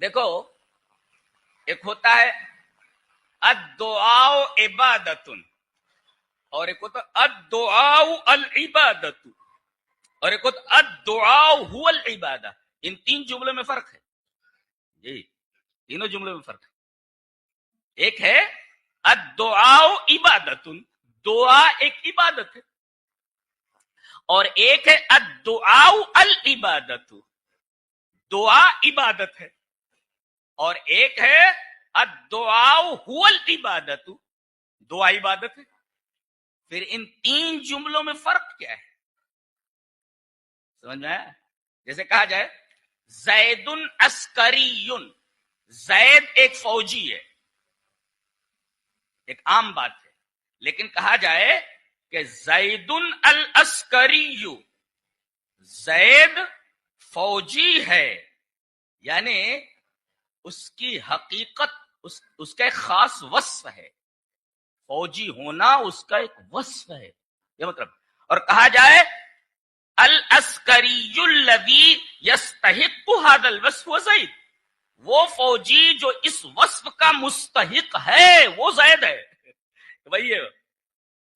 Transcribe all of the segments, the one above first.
دیکھو ایک ہوتا ہے الدعاء عبادت، اور ایک ہوتا الدعاء العبادت، اور ایک ہوتا الدعاء هو العبادہ. ان تین جملوں میں فرق ہے جی، تینوں جملوں میں فرق ہے. ایک ہے الدعاء عبادت، دعا ایک عبادت ہے، اور ایک ہے الدعاء العبادت، دعا عبادت ہے، اور ایک ہے الدعاء هو العبادت، دعا عبادت ہے. پھر ان تین جملوں میں فرق کیا ہے سمجھ میں آیا؟ جیسے کہا جائے زید عسکری، زید ایک فوجی ہے، ایک عام بات ہے. لیکن کہا جائے کہ زید العسکری، زید فوجی ہے، یعنی اس کی حقیقت اس کا ایک خاص وصف ہے، فوجی ہونا اس کا ایک وصف ہے، یہ مطلب. اور کہا جائے العسکری الذی یستحق هذا الوصف زید، وہ فوجی جو اس وصف کا مستحق ہے وہ زید ہے. وہی ہے.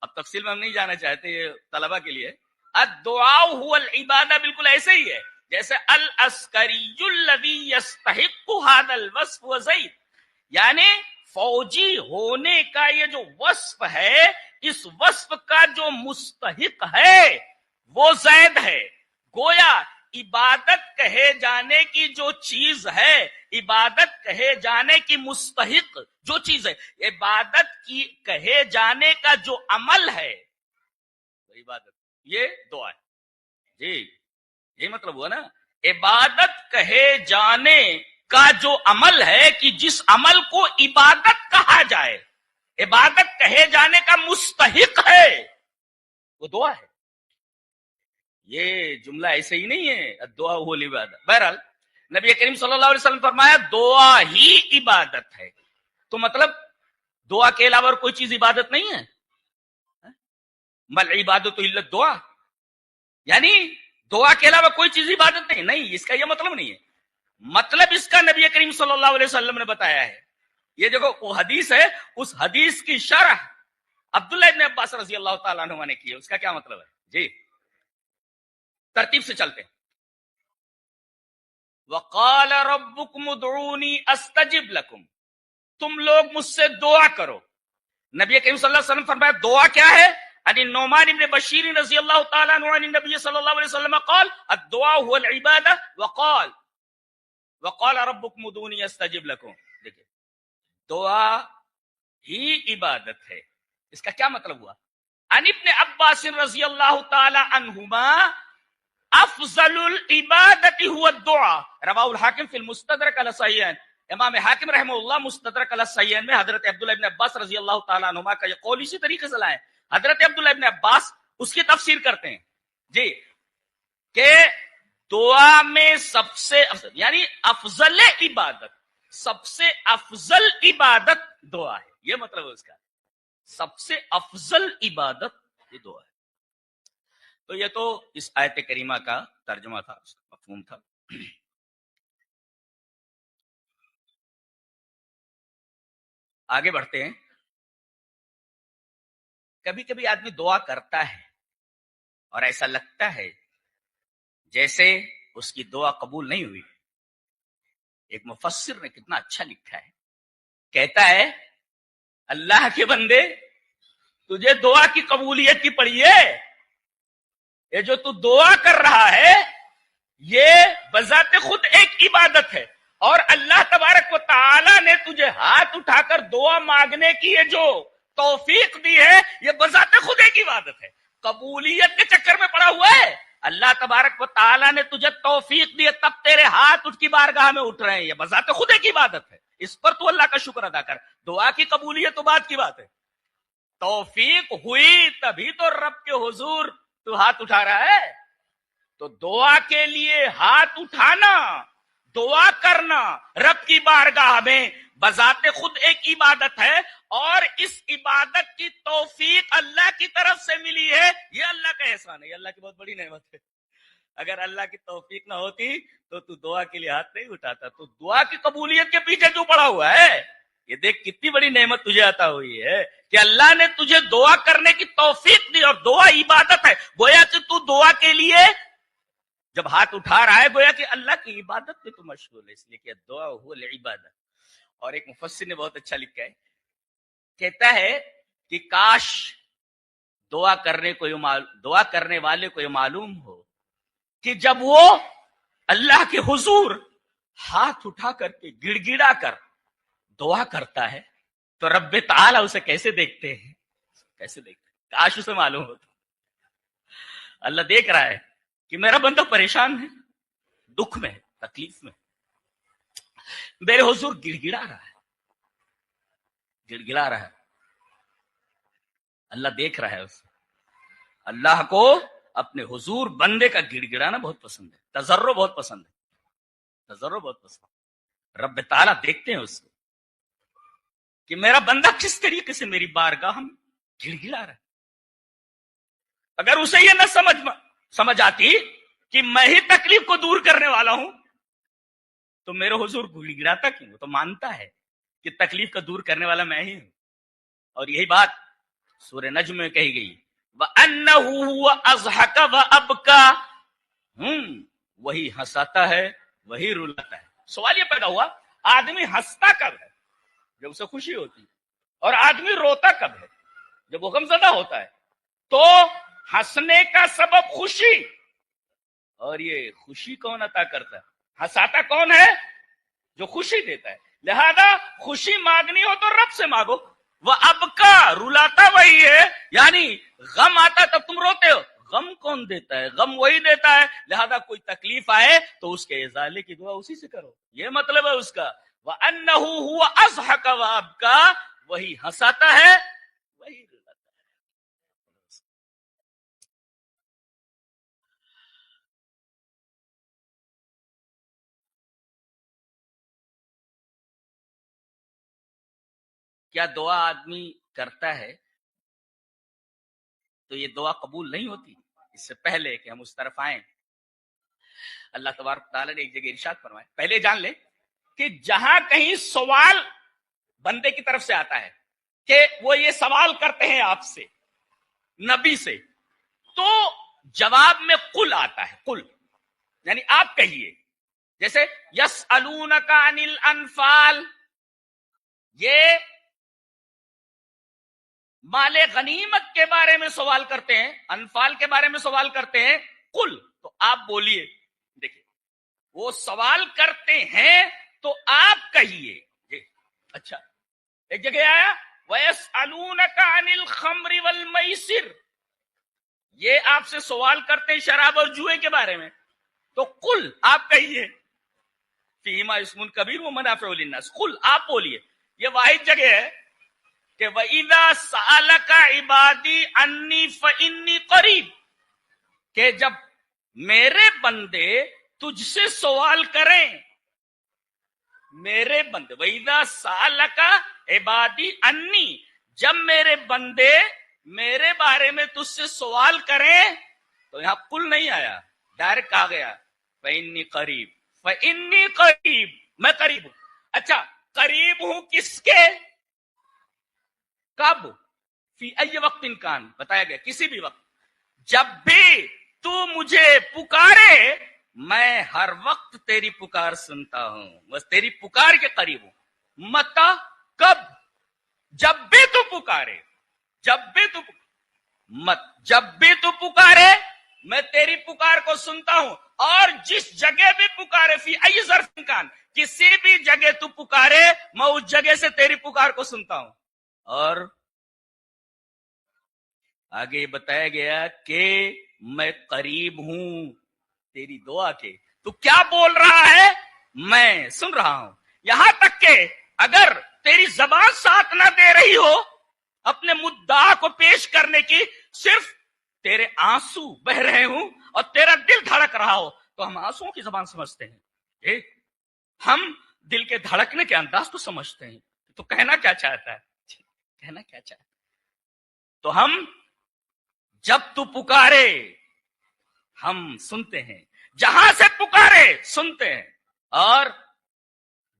اب تفصیل میں ہم نہیں جانا چاہتے، یہ طلبہ کے لیے. الدعاء هو العبادہ بالکل ایسے ہی ہے جیسے العسکری الذی یستحق هذا الوصف زید، یعنی فوجی ہونے کا یہ جو وصف ہے، اس وصف کا جو مستحق ہے وہ زید ہے. گویا عبادت کہے جانے کی جو چیز ہے، عبادت کہے جانے کی مستحق جو چیز ہے، عبادت کی کہے جانے کا جو عمل ہے عبادت، یہ دعا ہے جی. یہ مطلب ہوا نا، عبادت کہے جانے کا جو عمل ہے کہ جس عمل کو عبادت کہا جائے، عبادت کہے جانے کا مستحق ہے، وہ دعا ہے. یہ جملہ ایسے ہی نہیں ہے الدعاء هو العبادہ. بہرحال نبی کریم صلی اللہ علیہ وسلم فرمایا دعا ہی عبادت ہے. تو مطلب دعا کے علاوہ اور کوئی چیز عبادت نہیں ہے؟ مل عبادت الا الدعاء، یعنی دعا کے علاوہ کوئی چیز عبادت نہیں، اس کا یہ مطلب نہیں ہے. مطلب اس کا نبی کریم صلی اللہ علیہ وسلم نے بتایا ہے. یہ دیکھو وہ حدیث ہے، اس حدیث کی شرح عبداللہ ابن عباس رضی اللہ تعالیٰ عنہ نے کی ہے. اس کا کیا مطلب ہے جی؟ ترتیب سے چلتے ہیں. وقال ربکم ادعونی استجب لکم، تم لوگ مجھ سے دعا کرو. نبی کریم صلی اللہ علیہ وسلم فرمایا دعا کیا ہے؟ عن النعمان بن بشیر رضی اللہ تعالیٰ عنہ عن النبی صلی اللہ علیہ وسلم قال الدعاء هو العبادہ وقال ربکم ادعونی استجب لکم. دیکھیں دعا ہی عبادت ہے. اس کا کیا مطلب ہوا؟ عن ابن عباس رضی اللہ تعالی عنہما افضل العبادت هو الدعاء رواہ الحاکم فی المستدرک علی الصحیحین. امام حاکم رحمہ اللہ مستدرک علی الصحیحین میں حضرت عبداللہ ابن عباس رضی اللہ تعالی عنہما کا یہ قول اسی طریقے سے لائے. حضرت عبداللہ ابن عباس اس کی تفسیر کرتے ہیں جی کہ دعا میں سب سے یعنی افضل عبادت، سب سے افضل عبادت دعا ہے. یہ مطلب ہے اس کا، سب سے افضل عبادت یہ دعا ہے. تو یہ تو اس آیت کریمہ کا ترجمہ تھا، اس کا مفہوم تھا. آگے بڑھتے ہیں. کبھی کبھی آدمی دعا کرتا ہے اور ایسا لگتا ہے جیسے اس کی دعا قبول نہیں ہوئی. ایک مفسر نے کتنا اچھا لکھا ہے، کہتا ہے اللہ کے بندے تجھے دعا کی قبولیت کی پڑی ہے. یہ جو تو دعا کر رہا ہے یہ بذات خود ایک عبادت ہے، اور اللہ تبارک و تعالی نے تجھے ہاتھ اٹھا کر دعا مانگنے کی یہ جو توفیق دی ہے یہ بذات خود ایک عبادت ہے. قبولیت کے چکر میں پڑا ہوا ہے، اللہ تبارک و تعالی نے تجھے توفیق دی ہے تب تیرے ہاتھ اٹھ کی بارگاہ میں اٹھ رہے ہیں، یہ بذات خود ایک عبادت ہے. اس پر تو اللہ کا شکر ادا کر. دعا کی قبولیت تو بات کی بات ہے، توفیق ہوئی تبھی تو رب کے حضور تو ہاتھ اٹھا رہا ہے. تو دعا کے لیے ہاتھ اٹھانا، دعا کرنا رب کی بارگاہ میں بذات خود ایک عبادت ہے، اور اس عبادت کی توفیق اللہ کی طرف سے ملی ہے. یہ اللہ کا احسان ہے، یہ اللہ کی بہت بڑی نعمت ہے. اگر اللہ کی توفیق نہ ہوتی تو تو دعا کے لیے ہاتھ نہیں اٹھاتا. تو دعا کی قبولیت کے پیچھے کیوں پڑا ہوا ہے؟ یہ دیکھ کتنی بڑی نعمت تجھے عطا ہوئی ہے کہ اللہ نے تجھے دعا کرنے کی توفیق دی. اور دعا عبادت ہے. گویا کہ تو دعا کے لیے جب ہاتھ اٹھا رہا ہے گویا کہ اللہ کی عبادت میں تو مشغول ہے. اس لیے کہ دعا ہو العبادت. اور ایک مفسر نے بہت اچھا لکھا ہے, کہتا ہے کہ کاش دعا کرنے والے کو یہ معلوم ہو کہ جب وہ اللہ کے حضور ہاتھ اٹھا کر کے گڑ گڑا کر دعا کرتا ہے تو رب تعالی اسے کیسے دیکھتے ہیں, کیسے دیکھتے ہیں. کاش اسے معلوم ہوتا. اللہ دیکھ رہا ہے کہ میرا بندہ پریشان ہے, دکھ میں ہے, تکلیف میں, میرے حضور گڑ گڑا رہا ہے, گڑ گڑا رہا ہے. اللہ دیکھ رہا ہے اسے. اللہ کو اپنے حضور بندے کا گڑ گڑانا بہت پسند ہے, تضرع بہت پسند ہے, تضرع بہت پسند ہے. رب تعالیٰ دیکھتے ہیں اس کو کہ میرا بندہ کس طریقے سے میری بارگاہ میں گڑ گڑا رہا ہے. اگر اسے یہ نہ سمجھ آتی کہ میں ہی تکلیف کو دور کرنے والا ہوں تو میرے حضور گڑ گڑاتا کیوں؟ تو مانتا ہے کہ تکلیف کا دور کرنے والا میں ہی ہوں. اور یہی بات سورہ نجم میں کہی گئی, وَأَنَّهُ هُوَ أَضْحَكَ وَأَبْكَى. وہی ہنساتا ہے وہی رلاتا ہے. سوال یہ پیدا ہوا, آدمی ہنستا کب ہے؟ جب اسے خوشی ہوتی. اور آدمی روتا کب ہے؟ جب وہ غمزدہ ہوتا ہے. تو ہنسنے کا سبب خوشی, اور یہ خوشی کون عطا کرتا ہے؟ ہنساتا کون ہے؟ جو خوشی دیتا ہے. لہذا خوشی مانگنی ہو تو رب سے مانگو. وہ اب کا رلاتا وہی ہے, یعنی غم آتا تب تم روتے ہو. غم کون دیتا ہے؟ غم وہی دیتا ہے. لہذا کوئی تکلیف آئے تو اس کے ازالے کی دعا اسی سے کرو. یہ مطلب ہے اس کا. وَأَنَّهُ هُوَ أَضْحَكَ وَأَبْكَى. وہی ہنساتا ہے وہی رلاتا ہے. کیا دعا آدمی کرتا ہے تو یہ دعا قبول نہیں ہوتی؟ اس سے پہلے کہ ہم اس طرف آئیں, اللہ تبارک تعالیٰ نے ایک جگہ ارشاد فرمایا. پہلے جان لیں کہ جہاں کہیں سوال بندے کی طرف سے آتا ہے کہ وہ یہ سوال کرتے ہیں آپ سے, نبی سے, تو جواب میں قل آتا ہے. قل یعنی آپ کہیے. جیسے یسألونک عن الانفال, یہ مال غنیمت کے بارے میں سوال کرتے ہیں, انفال کے بارے میں سوال کرتے ہیں. قل تو آپ بولیے. دیکھیے وہ سوال کرتے ہیں تو آپ کہیے. اچھا ایک جگہ آیا وَيَسْأَلُونَكَ عَنِ الْخَمْرِ وَالْمَيْسِرِ, یہ آپ سے سوال کرتے ہیں شراب اور جوئے کے بارے میں, تو قل آپ کہیے فِيهِمَا اسْمٌ كَبِيرٌ وَمَنَافِعُ لِلنَّاسِ. قل آپ بولیے. یہ واحد جگہ ہے کہ وَإِذَا سَأَلَكَ عِبَادِي عَنِّي فَإِنِّي قَرِيبٌ, کہ جب میرے بندے تجھ سے سوال کریں, میرے بندے وَإِذَا سَأَلَكَ عِبَادِي عَنِّي, جب میرے بندے میرے بارے میں تجھ سے سوال کریں, تو یہاں قل نہیں آیا, ڈائریکٹ آ گیا فَإِنِّي قَرِيبٌ. فَإِنِّي قَرِيبٌ, میں قریب ہوں. اچھا قریب ہوں کس کے؟ کب؟ فی ای وقت کان, بتایا گیا کسی بھی وقت. جب بھی تو مجھے پکارے میں ہر وقت تیری پکار سنتا ہوں, بس تیری پکار کے قریب ہوں. متا کب؟ جب بھی تو پکارے, جب بھی تو جب بھی تو پکارے میں تیری پکار کو سنتا ہوں. اور جس جگہ بھی پکارے فی ای ظرف کان, کسی بھی جگہ تو پکارے میں اس جگہ سے تیری پکار کو سنتا ہوں. اور آگے بتایا گیا کہ میں قریب ہوں تیری دعا کے. تو کیا بول رہا ہے؟ میں سن رہا ہوں. یہاں تک کہ اگر تیری زبان ساتھ نہ دے رہی ہو اپنے مدعا کو پیش کرنے کی, صرف تیرے آنسو بہ رہے ہوں اور تیرا دل دھڑک رہا ہو, تو ہم آنسوؤں کی زبان سمجھتے ہیں, ہم دل کے دھڑکنے کے انداز کو سمجھتے ہیں. تو کہنا کیا چاہتا ہے, کہنا کیا چاہتا ہے. تو ہم جب تو پکارے ہم سنتے ہیں, جہاں سے پکارے سنتے ہیں، اور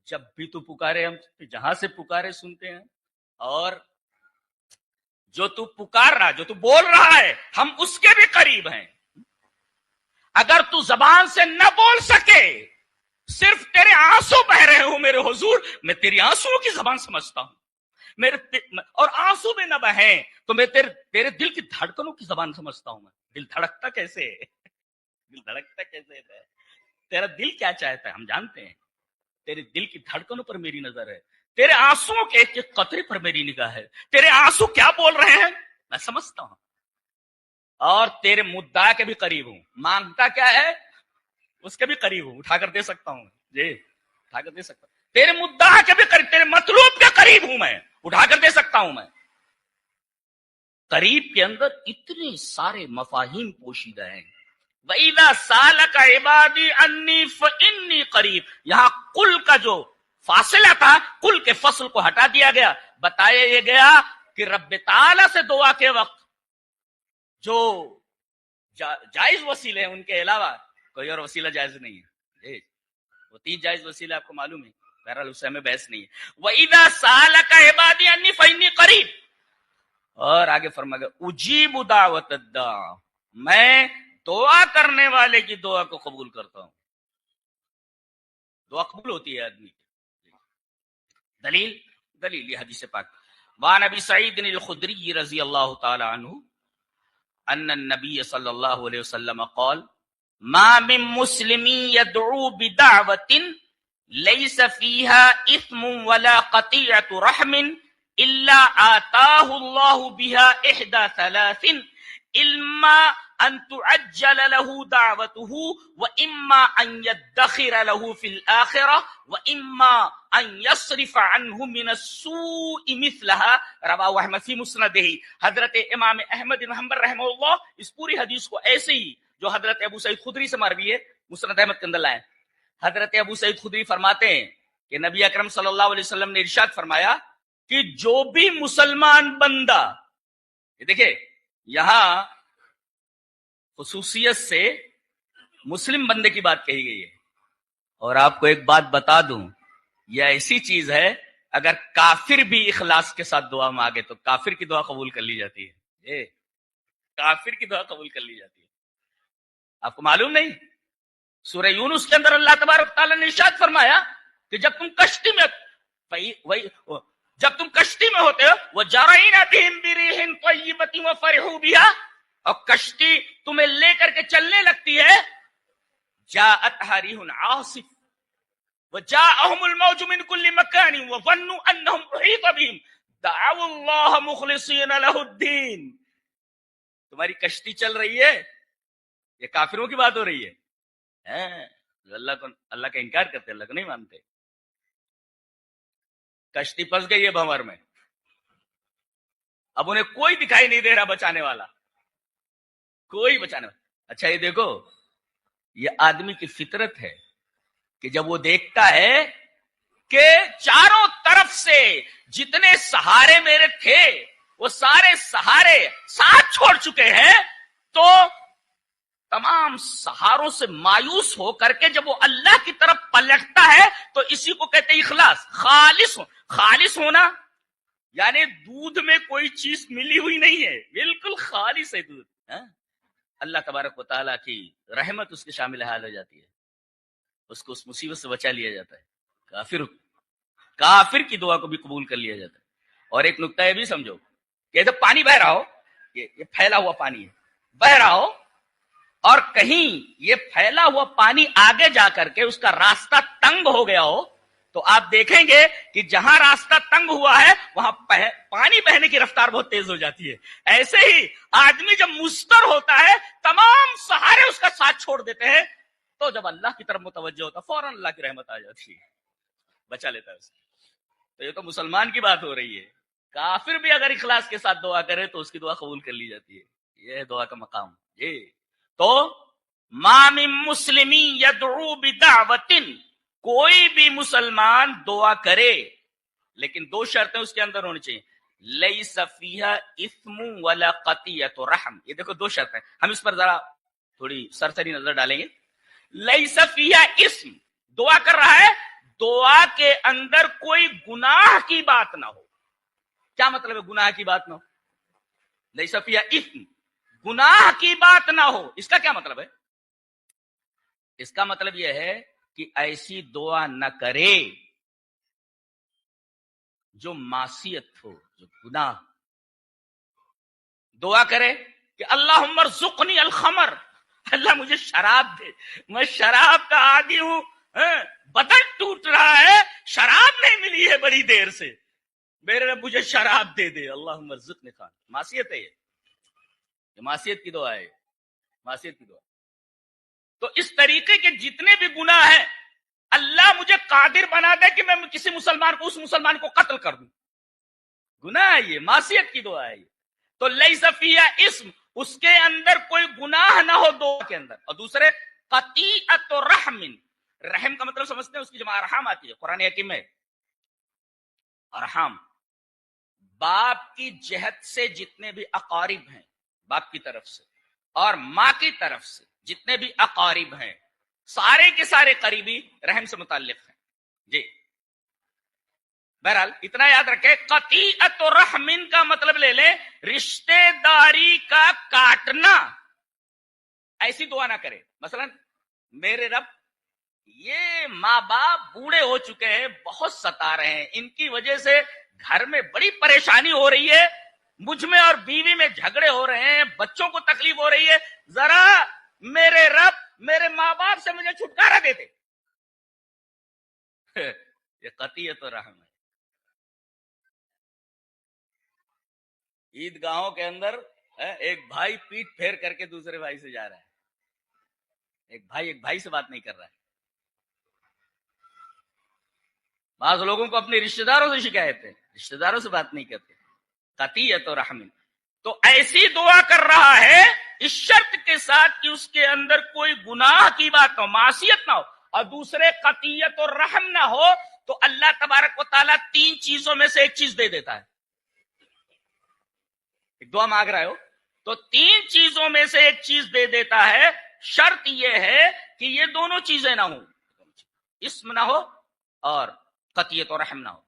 جب بھی تو پکارے ہم جہاں سے پکارے سنتے ہیں، اور جو تو پکار رہا، جو تو بول رہا ہے، ہم اس کے بھی قریب ہیں۔ اگر تو زبان سے نہ بول سکے، صرف تیرے آنسو بہ رہے ہوں میرے حضور، میں تیری آنسوؤں کی زبان سمجھتا ہوں، اور آنسو میں نہ بہیں تو میں تیرے دل کی دھڑکنوں کی زبان سمجھتا ہوں۔ میں دل دھڑکتا کیسے ہے، دل دھڑکتا کیسے ہے، تیرا دل کیا چاہتا ہے ہم جانتے ہیں۔ تیرے دل کی دھڑکنوں پر میری نظر ہے، تیرے آنسوؤں کے ایک ایک قطرے پر میری نگاہ ہے، تیرے آنسو کیا بول رہے ہیں میں سمجھتا ہوں، اور تیرے مدعا کے بھی قریب ہوں۔ مانگتا کیا ہے اس کے بھی قریب ہوں، اٹھا کر دے سکتا ہوں جی، اٹھا کر دے سکتا ہوں۔ تیرے مدعا کے بھی قریب، تیرے مطلوب کے قریب ہوں، میں اٹھا کر دے سکتا ہوں۔ میں قریب کے اندر اتنے سارے مفاہیم پوشیدہ ہیں۔ وَإِذَا سَأَلَكَ عِبَادِي عَنِّي فَإِنِّي قَرِيبٌ، یہاں قل کا جو فاصلہ تھا، قل کے فصل کو ہٹا دیا گیا، بتایا یہ گیا کہ رب تعالی سے دعا کے وقت جو جائز وسیلے ہیں ان کے علاوہ کوئی اور وسیلہ جائز نہیں ہے۔ وہ 3 جائز وسیلے آپ کو معلوم ہے، بہرحال اس سے ہمیں بحث نہیں ہے۔ وَإِذَا سَأَلَكَ عِبَادِي عَنِّي فَإِنِّي قَرِيبٌ، اور آگے فرمایا گیا اجیب دعوت الداع، میں دعا کرنے والے کی دعا کو قبول کرتا ہوں۔ دعا قبول ہوتی ہے آدمی کی۔ دلیل یہ حدیث پاک، وعن ابی سعید الخدری رضی اللہ تعالی عنہ ان النبی صلی اللہ علیہ وسلم قال ما من مسلم يدعو بدعوة ليس فيها اثم ولا قطيعة رحم الا آتاه الله بها احدى ثلاث، اما ان تعجل له دعوته واما ان يدخر له في الآخرة واما ان يصرف عنه من السوء مثلها، رواه احمد فی مسندہ۔ حضرت امام احمد بن حنبل رحمہ اللہ اس پوری حدیث کو ایسے ہی جو حضرت ابو سعید خدری سے مروی ہے مسند احمد کے اندر لائے۔ حضرت ابو سعید خدری فرماتے ہیں کہ نبی اکرم صلی اللہ علیہ وسلم نے ارشاد فرمایا کہ جو بھی مسلمان بندہ، دیکھیں یہاں خصوصیت سے مسلم بندے کی بات کہی گئی ہے، اور آپ کو ایک بات بتا دوں، یہ ایسی چیز ہے اگر کافر بھی اخلاص کے ساتھ دعا مانگے تو کافر کی دعا قبول کر لی جاتی ہے، کافر کی دعا قبول کر لی جاتی ہے۔ آپ کو معلوم نہیں، سورہ یونس کے اندر اللہ تبارک تعالیٰ نے ارشاد فرمایا کہ جب تم کشتی میں ہوتے ہو وَجَرَيْنَ بِهِمْ بِرِيحٍ طَيِّبَةٍ وَفَرِحُوا بِهَا، اور کشتی تمہیں لے کر کے چلنے لگتی ہے، جَاءَتْهَا رِيحٌ عَاصِفٌ وَجَاءَهُمُ الْمَوْجُ مِنْ كُلِّ مَكَانٍ وَظَنُّوا أَنَّهُمْ أُحِيطَ بِهِمْ دَعَوُا اللَّهَ مُخْلِصِينَ لَهُ الدِّينَ۔ تمہاری کشتی چل رہی ہے، یہ کافروں کی بات ہو رہی ہے، اللہ کا انکار کرتے، اللہ کو نہیں مانتے۔ کشتی پھنس گئی ہے بھنور میں، اب انہیں کوئی دکھائی نہیں دے رہا بچانے والا، کوئی بچانے والا۔ اچھا یہ دیکھو، یہ آدمی کی فطرت ہے کہ جب وہ دیکھتا ہے کہ چاروں طرف سے جتنے سہارے میرے تھے وہ سارے سہارے ساتھ چھوڑ چکے ہیں، تو تمام سہاروں سے مایوس ہو کر کے جب وہ اللہ کی طرف پلٹتا ہے تو اسی کو کہتے ہیں اخلاص، خالص ہونا، یعنی دودھ میں کوئی چیز ملی ہوئی نہیں ہے، بالکل خالص ہے دودھ۔ اللہ تبارک و تعالیٰ کی رحمت اس کے شامل حال ہو جاتی ہے، اس کو اس مصیبت سے بچا لیا جاتا ہے، کافر کی دعا کو بھی قبول کر لیا جاتا ہے۔ اور ایک نقطہ یہ بھی سمجھو کہ جب پانی بہ رہا ہو، یہ پھیلا ہوا پانی ہے، بہ رہا ہو، اور کہیں یہ پھیلا ہوا پانی آگے جا کر کے اس کا راستہ تنگ ہو گیا ہو، تو آپ دیکھیں گے کہ جہاں راستہ تنگ ہوا ہے وہاں پانی بہنے کی رفتار بہت تیز ہو جاتی ہے۔ ایسے ہی آدمی جب مستر ہوتا ہے تمام سہارے اس کا ساتھ چھوڑ دیتے ہیں، تو جب اللہ کی طرف متوجہ ہوتا فوراً اللہ کی رحمت آ جاتی ہے، بچا لیتا ہے اسے۔ تو یہ تو مسلمان کی بات ہو رہی ہے، کافر بھی اگر اخلاص کے ساتھ دعا کرے تو اس کی دعا قبول کر لی جاتی ہے، یہ دعا کا مقام ہے۔ تو ما من مسلم یدعو بدعوۃ، کوئی بھی مسلمان دعا کرے، لیکن 2 شرطیں اس کے اندر ہونی چاہیے، لیس فیہا اثم ولا قطیعۃ رحم۔ یہ دیکھو 2 شرطیں، ہم اس پر ذرا تھوڑی سرسری نظر ڈالیں گے۔ لیس فیہا اسم، دعا کر رہا ہے دعا کے اندر کوئی گناہ کی بات نہ ہو. کیا مطلب ہے گناہ کی بات نہ ہو؟ لیس فیہا اسم، گناہ کی بات نہ ہو. اس کا کیا مطلب ہے؟ اس کا مطلب یہ ہے کہ ایسی دعا نہ کرے جو معصیت ہو، جو گناہ. دعا کرے کہ اللہم ارزقنی الخمر، اللہ مجھے شراب دے، میں شراب کا عادی ہوں، بدن ٹوٹ رہا ہے، شراب نہیں ملی ہے بڑی دیر سے، میرے رب مجھے شراب دے دے. اللہم ارزقنی خان، معصیت ہے یہ معصیت کی دعا ہے، معصیت کی دعا. تو اس طریقے کے جتنے بھی گناہ ہیں اللہ مجھے قادر بنا دے کہ میں کسی مسلمان کو، اس مسلمان کو قتل کر دوں، گناہ ہے یہ، معصیت کی دعا ہے یہ. تو لیس فیہا اسم، اس کے اندر کوئی گناہ نہ ہو دعا کے اندر. اور دوسرے قطیعت رحم، رحم کا مطلب سمجھتے ہیں، اس کی جمع ارحام آتی ہے قرآن حکیم میں. ارحام باپ کی جہت سے جتنے بھی اقارب ہیں، باپ کی طرف سے اور ماں کی طرف سے جتنے بھی اقارب ہیں، سارے کے سارے قریبی رحم سے متعلق ہیں. جی بہرحال اتنا یاد رکھے، قطیعت رحم کا مطلب لے لیں رشتے داری کا کاٹنا. ایسی دعا نہ کرے. مثلا میرے رب یہ ماں باپ بوڑھے ہو چکے ہیں، بہت ستا رہے ہیں، ان کی وجہ سے گھر میں بڑی پریشانی ہو رہی ہے، مجھ میں اور بیوی میں جھگڑے ہو رہے ہیں، بچوں کو تکلیف ہو رہی ہے، ذرا میرے رب میرے ماں باپ سے مجھے چھٹکارا دیتے. یہ قطیعت رحم ہے. عید گاہوں کے اندر ایک بھائی پیٹ پھیر کر کے دوسرے بھائی سے جا رہا ہے، ایک بھائی سے بات نہیں کر رہا ہے. بعض لوگوں کو اپنے رشتہ داروں سے شکایت ہے، رشتہ داروں سے بات نہیں کرتے. قطیعت و رحم. تو ایسی دعا کر رہا ہے اس شرط کے ساتھ کہ اس کے اندر کوئی گناہ کی بات نہ ہو، معصیت نہ ہو، اور دوسرے قطیعت و رحم نہ ہو. تو اللہ تبارک و تعالیٰ تین چیزوں میں سے ایک چیز دے دیتا ہے. ایک دعا مانگ رہے ہو تو تین چیزوں میں سے ایک چیز دے دیتا ہے. شرط یہ ہے کہ یہ دونوں چیزیں نہ ہوں، اسم نہ ہو اور قطیعت و رحم نہ ہو.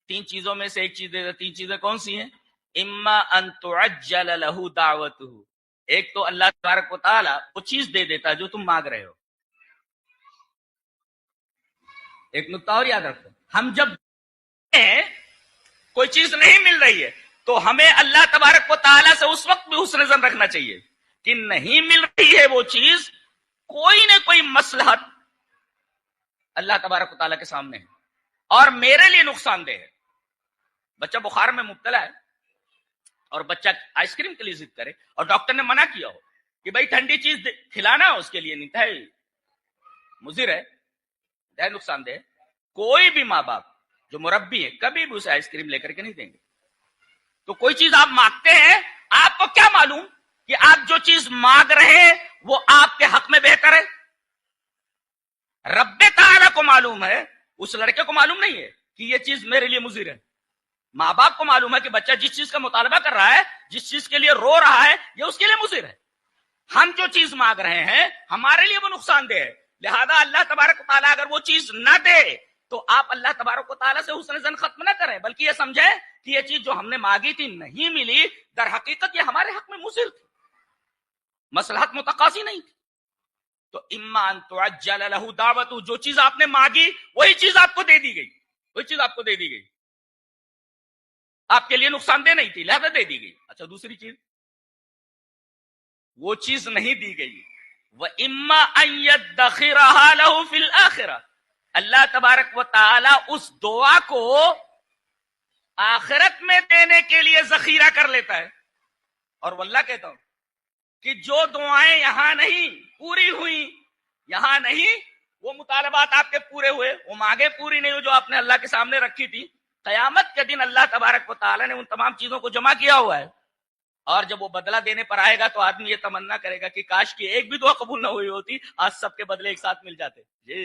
تین چیزوں میں سے ایک چیز دے دیتا. تین چیزیں کون سی ہیں؟ اما ان تعجل له دعوته، ایک تو اللہ تبارک و تعالیٰ وہ چیز دے دیتا ہے جو تم مانگ رہے ہو. ایک نقطہ اور یاد رکھو، ہم جب کوئی چیز نہیں مل رہی ہے تو ہمیں اللہ تبارک و تعالیٰ سے اس وقت بھی حسن ظن رکھنا چاہیے کہ نہیں مل رہی ہے وہ چیز، کوئی نہ کوئی مصلحت اللہ تبارک و تعالیٰ کے سامنے ہے اور میرے لیے نقصان دہ ہے. بچہ بخار میں مبتلا ہے اور بچہ آئس کریم کے لیے ضد کرے اور ڈاکٹر نے منع کیا ہو کہ بھائی ٹھنڈی چیز کھلانا اس کے لیے انتہائی مضر ہے، انتہائی نقصان دہ ہے. کوئی بھی ماں باپ جو مربی ہے کبھی بھی اسے آئس کریم لے کر کے نہیں دیں گے. تو کوئی چیز آپ مانگتے ہیں، آپ کو کیا معلوم کہ آپ جو چیز مانگ رہے ہیں وہ آپ کے حق میں بہتر ہے؟ رب تعالیٰ کو معلوم ہے، اس لڑکے کو معلوم نہیں ہے کہ یہ چیز میرے لیے مضر ہے. ماں باپ کو معلوم ہے کہ بچہ جس چیز کا مطالبہ کر رہا ہے، جس چیز کے لیے رو رہا ہے، یہ اس کے لیے مضر ہے. ہم جو چیز مانگ رہے ہیں ہمارے لیے وہ نقصان دہ ہے. لہذا اللہ تبارک و تعالیٰ اگر وہ چیز نہ دے تو آپ اللہ تبارک و تعالیٰ سے حسن ظن ختم نہ کریں، بلکہ یہ سمجھیں کہ یہ چیز جو ہم نے مانگی تھی نہیں ملی، در حقیقت یہ ہمارے حق میں مضر تھی، مصلحت متقاضی نہیں تھی. تو اما ان تعجل له دعوته، جو چیز آپ نے مانگی وہی چیز آپ کو دے دی گئی، وہی چیز آپ کو دے دی گئی، آپ کے لیے نقصان دہ نہیں تھی لہذا دے دی گئی. اچھا دوسری چیز، وہ چیز نہیں دی گئی، وَإِمَّا أَن يَدَّخِرَهَا لَهُ فِي الْآخِرَةِ، اللہ تبارک و تعالی اس دعا کو آخرت میں دینے کے لیے ذخیرہ کر لیتا ہے. اور واللہ کہتا ہوں کہ جو دعائیں یہاں نہیں پوری ہوئی، یہاں نہیں وہ مطالبات آپ کے پورے ہوئے، وہ مانگیں پوری نہیں ہوئی جو آپ نے اللہ کے سامنے رکھی تھی، قیامت کے دن اللہ تبارک و تعالی نے ان تمام چیزوں کو جمع کیا ہوا ہے. اور جب وہ بدلہ دینے پر آئے گا تو آدمی یہ تمنا کرے گا کہ کاش کی ایک بھی دعا قبول نہ ہوئی ہوتی، آج سب کے بدلے ایک ساتھ مل جاتے. جی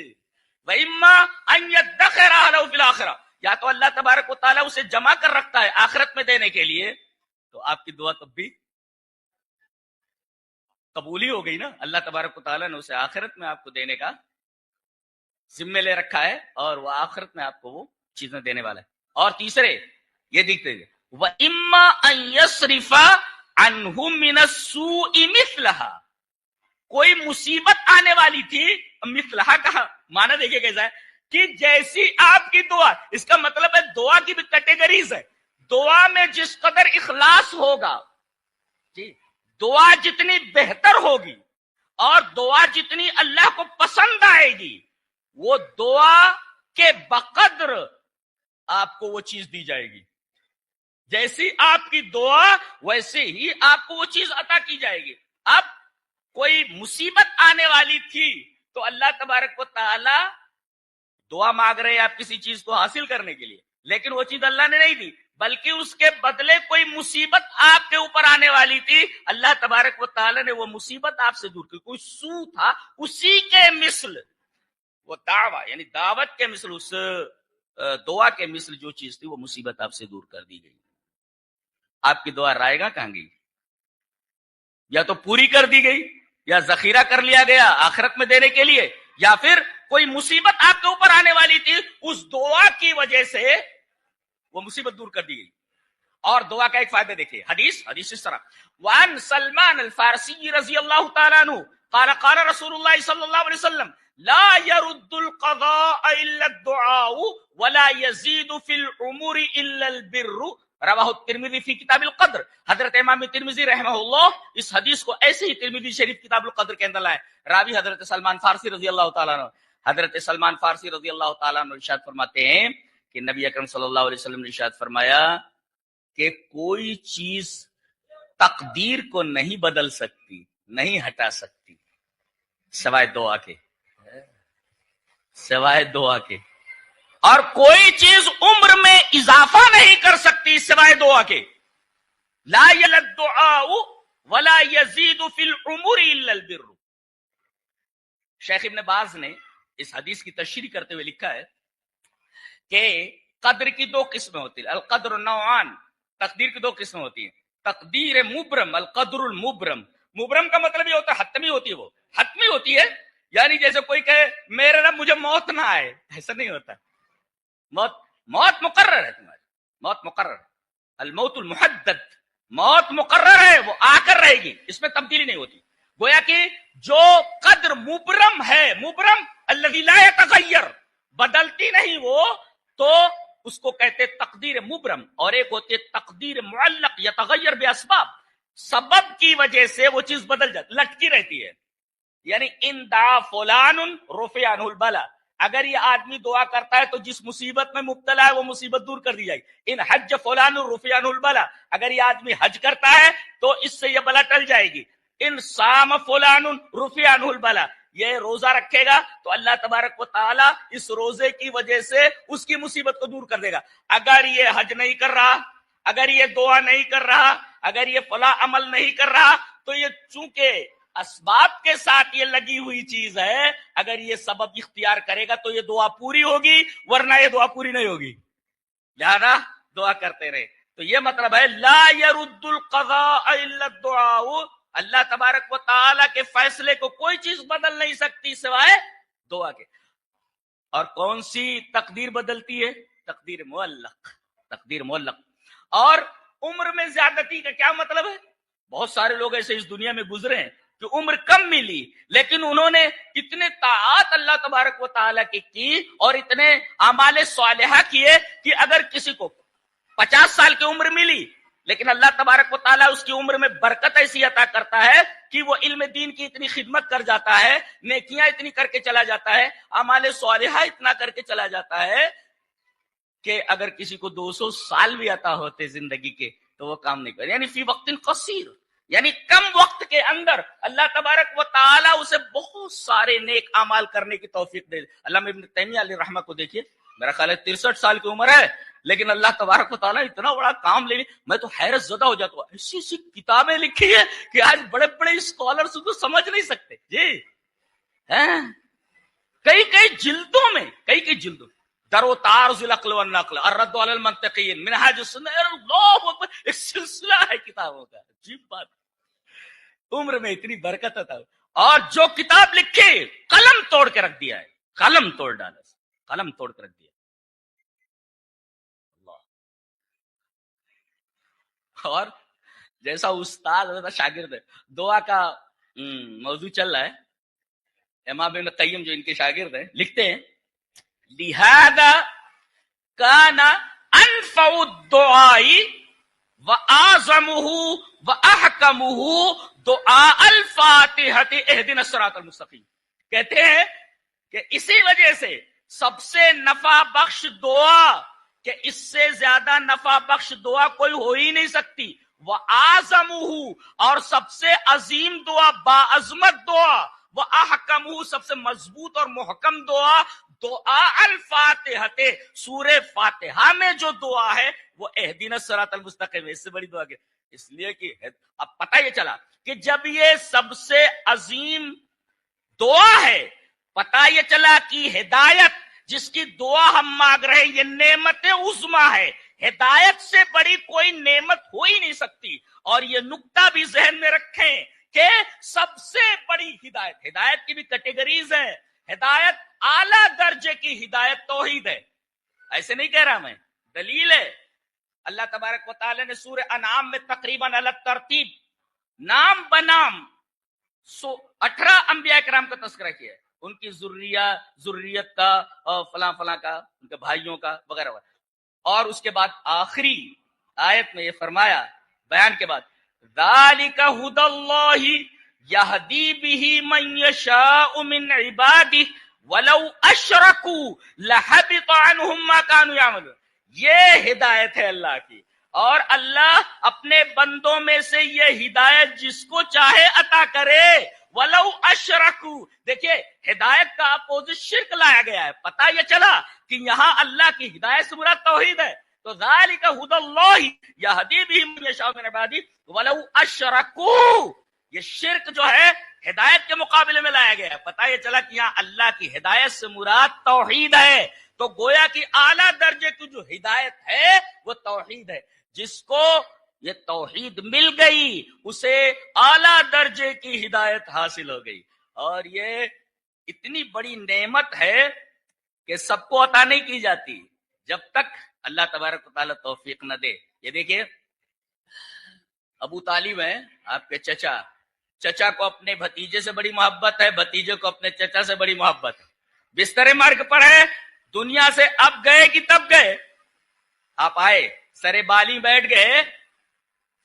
وَإِمَّا أَن يَدَّخِرَهَا لَهُ فِي الْآخِرَةِ، یا تو اللہ تبارک و تعالیٰ اسے جمع کر رکھتا ہے آخرت میں دینے کے لیے، تو آپ کی دعا تب بھی قبولی ہو گئی نا, اللہ تبارک و تعالیٰ نے اسے آخرت میں آپ کو دینے کا ذمہ لے رکھا ہے, اور وہ آخرت میں آپ کو وہ چیزیں دینے والا ہے. اور تیسرے یہ دیکھتے ہیں وَإِمَّا أَن يَصْرِفَ عَنْهُ مِنَ السُّوءِ مِثْلَهَا, کوئی مصیبت آنے والی تھی, مثلہا کا معنی دیکھیں کیسا ہے کہ جیسی آپ کی دعا, اس کا مطلب ہے دعا کی بھی کیٹیگریز ہے. دعا میں جس قدر اخلاص ہوگا, جی دعا جتنی بہتر ہوگی اور دعا جتنی اللہ کو پسند آئے گی, وہ دعا کے بقدر آپ کو وہ چیز دی جائے گی. جیسی آپ کی دعا ویسے ہی آپ کو وہ چیز عطا کی جائے گی. اب کوئی مصیبت آنے والی تھی تو اللہ تبارک و تعالی دعا مانگ رہے ہیں آپ کسی چیز کو حاصل کرنے کے لیے, لیکن وہ چیز اللہ نے نہیں دی, بلکہ اس کے بدلے کوئی مصیبت آپ کے اوپر آنے والی تھی, اللہ تبارک و تعالی نے وہ مصیبت آپ سے دور کی. کوئی سو تھا, اسی کے مثل وہ دعویٰ یعنی دعوت کے مثل, اس دعا کے مثل جو چیز تھی وہ مصیبت آپ سے دور کر دی گئی. آپ کی دعا رائے گا کہاں گئی؟ یا تو پوری کر دی گئی, یا ذخیرہ کر لیا گیا آخرت میں دینے کے لیے, یا پھر کوئی مصیبت آپ کے اوپر آنے والی تھی, اس دعا کی وجہ سے وہ مصیبت دور کر دی گئی. اور دعا کا ایک فائدہ دیکھیے, حدیث اس طرح, وان سلمان الفارسی رضی اللہ تعالیٰ عنہ قال قال رسول اللہ صلی اللہ علیہ وسلم لا يرد القضاء الا الدعاء ولا يزيد في الامور الا البر رواہ ترمذی فی کتاب القدر. حضرت امام ترمذی رحمہ اللہ اس حدیث کو ایسے ہی ترمذی شریف کتاب القدر کے اندر لائے. راوی حضرت سلمان فارسی رضی اللہ تعالیٰ عنہ, حضرت سلمان فارسی رضی اللہ تعالیٰ عنہ ارشاد فرماتے ہیں کہ نبی اکرم صلی اللہ علیہ وسلم نے ارشاد فرمایا کہ کوئی چیز تقدیر کو نہیں بدل سکتی, نہیں ہٹا سکتی, سوائے دعا کے, سوائے دعا کے. اور کوئی چیز عمر میں اضافہ نہیں کر سکتی سوائے دعا کے. لا يلد الدعاء ولا يزيد في العمر الا البر. شیخ ابن باز نے اس حدیث کی تشریح کرتے ہوئے لکھا ہے کہ قدر کی دو قسمیں ہوتی ہیں, القدر نوعان, تقدیر کی دو قسمیں ہوتی ہیں, تقدیر مبرم, القدر المبرم. مبرم کا مطلب یہ ہوتا ہے حتمی ہوتی ہے, وہ حتمی ہوتی ہے, یعنی جیسے کوئی کہے میرے رب مجھے موت نہ آئے, ایسا نہیں ہوتا. موت مقرر ہے, تمہاری موت مقرر ہے. الموت المحدد, موت مقرر ہے, وہ آ کر رہے گی, اس میں تبدیلی نہیں ہوتی. گویا کہ جو قدر مبرم ہے, مبرم الذی لا یتغیر, بدلتی نہیں وہ, تو اس کو کہتے تقدیر مبرم. اور ایک ہوتی ہے تقدیر معلق یتغیر باسباب, سبب کی وجہ سے وہ چیز بدل جاتی, لٹکی رہتی ہے. یعنی ان دعا فلان رفع عنہ البلا, اگر یہ آدمی دعا کرتا ہے تو جس مصیبت میں مبتلا ہے وہ مصیبت دور کر دی جائے گی. ان حج فلان رفع عنہ البلا, اگر یہ آدمی حج کرتا ہے تو اس سے یہ بلا ٹل جائے گی. ان صام فلان رفع عنہ البلا, یہ روزہ رکھے گا تو اللہ تبارک و تعالی اس روزے کی وجہ سے اس کی مصیبت کو دور کر دے گا. اگر یہ حج نہیں کر رہا, اگر یہ دعا نہیں کر رہا, اگر یہ فلاں عمل نہیں کر رہا, تو یہ چونکہ اسباب کے ساتھ یہ لگی ہوئی چیز ہے, اگر یہ سبب اختیار کرے گا تو یہ دعا پوری ہوگی, ورنہ یہ دعا پوری نہیں ہوگی. لہذا دعا کرتے رہے. تو یہ مطلب ہے لا يرد القضاء الا الدعاء, اللہ تبارک و تعالی کے فیصلے کو کوئی چیز بدل نہیں سکتی سوائے دعا کے. اور کون سی تقدیر بدلتی ہے؟ تقدیر معلق, تقدیر معلق. اور عمر میں زیادتی کا کیا مطلب ہے؟ بہت سارے لوگ ایسے اس دنیا میں گزرے ہیں کہ عمر کم ملی, لیکن انہوں نے اتنے طاعات اللہ تبارک و تعالیٰ کی اور اتنے اعمال صالحہ کیے کہ اگر کسی کو 50 سال کی عمر ملی, لیکن اللہ تبارک و تعالیٰ اس کی عمر میں برکت ایسی عطا کرتا ہے کہ وہ علم دین کی اتنی خدمت کر جاتا ہے, نیکیاں اتنی کر کے چلا جاتا ہے, اعمال صالحہ اتنا کر کے چلا جاتا ہے کہ اگر کسی کو 200 سال بھی عطا ہوتے زندگی کے تو وہ کام نہیں کرے. یعنی فی وقت قصیر, یعنی کم وقت کے اندر اللہ تبارک و تعالیٰ اسے بہت سارے نیک اعمال کرنے کی توفیق دے. علامہ ابن تیمیہ علیہ رحمہ کو دیکھیے, میرا خیال ہے 63 سال کی عمر ہے, لیکن اللہ تبارک و تعالیٰ اتنا بڑا کام لے لی, میں تو حیرت زدہ ہو جاتا ہوں. ایسی ایسی کتابیں لکھی ہے کہ آج بڑے بڑے اسکالرز کو سمجھ نہیں سکتے. جی کئی جلدوں میں, کئی جلدوں, در و تارز العقل والنقل, الرد علی المنطقین, منہاج السنہ, اللہ اکبر, ایک سلسلہ ہے کتابوں کا. عجیب بات. عمر میں اتنی برکت تھا. اور جو کتاب لکھی قلم توڑ کے رکھ دیا ہے, قلم توڑ ڈالا, قلم توڑ کے رکھ دیا. اور جیسا استاد ویسا شاگرد ہے. دعا کا موضوع چل رہا ہے. امام ابن قیم جو ان کے شاگرد ہیں لکھتے ہیں, لہذا کان انفع الدعاء واعظمہ واحکمہ دعاء الفاتحۃ اہدنا الصراط المستقیم. کہتے ہیں کہ اسی وجہ سے سب سے نفع بخش دعا, کہ اس سے زیادہ نفع بخش دعا کوئی ہو ہی نہیں سکتی, وَآزَمُهُ, اور سب سے عظیم دعا, باعظمت دعا, وَأَحْكَمُهُ, سب سے مضبوط اور محکم دعا, دعا الفاتحۃ, سورہ فاتحہ میں جو دعا ہے وہ اہدنا الصراط المستقیم, اس سے بڑی دعا کی. اس لیے کہ اب پتہ یہ چلا کہ جب یہ سب سے عظیم دعا ہے, پتہ یہ چلا کہ ہدایت جس کی دعا ہم مانگ رہے ہیں یہ نعمت عظمیٰ ہے, ہدایت سے بڑی کوئی نعمت ہو ہی نہیں سکتی. اور یہ نکتہ بھی ذہن میں رکھیں کہ سب سے بڑی ہدایت, ہدایت کی بھی کیٹیگریز ہیں. ہدایت اعلیٰ درجے کی ہدایت توحید ہے, ایسے نہیں کہہ رہا میں, دلیل ہے. اللہ تبارک و تعالی نے سورہ انعام میں تقریباً الگ ترتیب نام بنام 18 انبیاء کرام کا تذکرہ کیا ہے, ان کی ذریت کا, فلاں فلاں کا, ان کے بھائیوں کا وغیرہ وغیرہ. اور اس کے بعد آخری آیت میں یہ فرمایا بیان کے بعد, ذالک ھدی اللہ یہدی بہ من یشاء من عبادہ ولو اشرکوا لحبط عنہم ما کانوا یعملون. یہ ہدایت ہے اللہ کی, اور اللہ اپنے بندوں میں سے یہ ہدایت جس کو چاہے عطا کرے. ولو اشرکوا, دیکھیے ہدایت کا اپوزٹ شرک لایا گیا ہے. پتہ یہ چلا کہ یہاں اللہ کی ہدایت سے مراد توحید ہے. تو ذالک ھدی اللہ یہدی بہ من یشاء من عبادہ ولو اشرکوا, یہ شرک جو ہے ہدایت کے مقابلے میں لایا گیا ہے. پتہ یہ چلا کہ یہاں اللہ کی ہدایت سے مراد توحید ہے. تو گویا کی اعلیٰ درجے کی جو ہدایت ہے وہ توحید ہے. جس کو یہ توحید مل گئی اسے اعلیٰ درجے کی ہدایت حاصل ہو گئی. اور یہ اتنی بڑی نعمت ہے کہ سب کو عطا نہیں کی جاتی جب تک اللہ تبارک و تعالیٰ توفیق نہ دے. یہ دیکھیے ابو طالب ہیں آپ کے چچا, چچا کو اپنے بھتیجے سے بڑی محبت ہے, بھتیجے کو اپنے چچا سے بڑی محبت ہے. بستر مرگ پر ہے, دنیا سے اب گئے کہ تب گئے, آپ آئے سرے بالی بیٹھ گئے.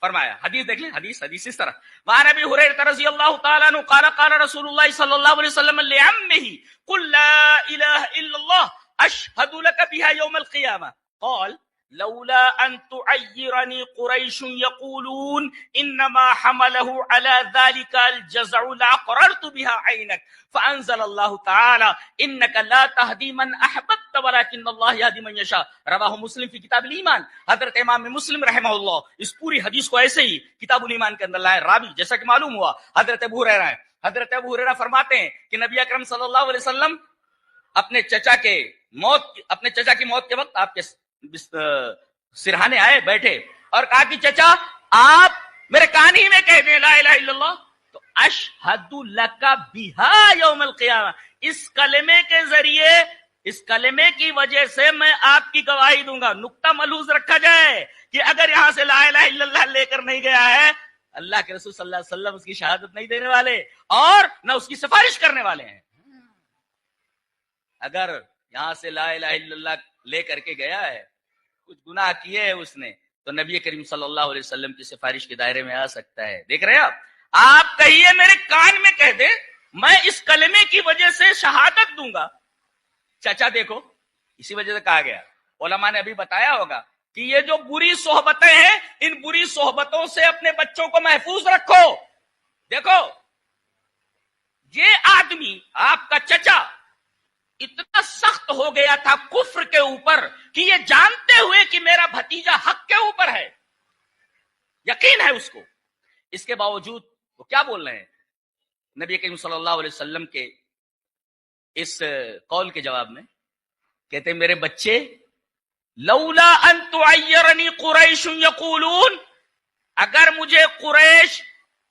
فرمایا, حدیث دیکھ لیں, حدیث اس طرح, وعن ابی ہریرہ رضی اللہ تعالیٰ عنہ قال قال رسول اللہ صلی اللہ علیہ وسلم لعمہ قل لا الہ الا اللہ اشہد لک بها یوم القیامہ قال لولا ان تعیرنی قریش یقولون انما حمله على ذلك الجزع لاقررت بها عینک فانزل اللہ تعالی انک لا تہدی من احببت ولکن اللہ یہدی من یشاء. رواہ مسلم فی کتاب الایمان. حضرت امام مسلم رحمہ اللہ اس پوری حدیث کو ایسے ہی کتاب الایمان کے اندر لائے. راوی جیسا کہ معلوم ہوا حضرت ابو ہریرہ ہیں. حضرت ابو ہریرہ فرماتے ہیں کہ نبی اکرم صلی اللہ علیہ وسلم اپنے چچا کی موت کے وقت آپ کے سرہانے آئے, بیٹھے اور کہا کہ چچا آپ میرے کان ہی میں کہہ دیں لا الہ الا اللہ, تو اشہد لک بہا یوم القیامہ, اس کلمے کے ذریعے, اس کلمے کی وجہ سے میں آپ کی گواہی دوں گا. نقطہ ملحوظ رکھا جائے کہ اگر یہاں سے لا الہ الا اللہ لے کر نہیں گیا ہے, اللہ کے رسول صلی اللہ علیہ وسلم اس کی شہادت نہیں دینے والے اور نہ اس کی سفارش کرنے والے ہیں. اگر یہاں سے لا الہ الا اللہ لے کر کے گیا ہے, کچھ گناہ کیے ہے اس نے, تو نبی کریم صلی اللہ علیہ وسلم کی سفارش کے دائرے میں آ سکتا ہے. دیکھ رہے ہیں آپ کہیے میرے کان میں کہہ دیں میں اس کلمے کی وجہ سے شہادت دوں گا. چچا دیکھو اسی وجہ سے کہا گیا, علماء نے ابھی بتایا ہوگا کہ یہ جو بری صحبتیں ہیں ان بری صحبتوں سے اپنے بچوں کو محفوظ رکھو. دیکھو یہ آدمی آپ کا چچا اتنا سخت ہو گیا تھا کفر کے اوپر کہ یہ جانتے ہوئے کہ میرا بھتیجا حق کے اوپر ہے, یقین ہے اس کو, اس کے باوجود وہ کیا بول رہے ہیں نبی کریم صلی اللہ علیہ وسلم کے اس قول کے جواب میں, کہتے ہیں میرے بچے لولا ان تعیرنی قریش یقولون, اگر مجھے قریش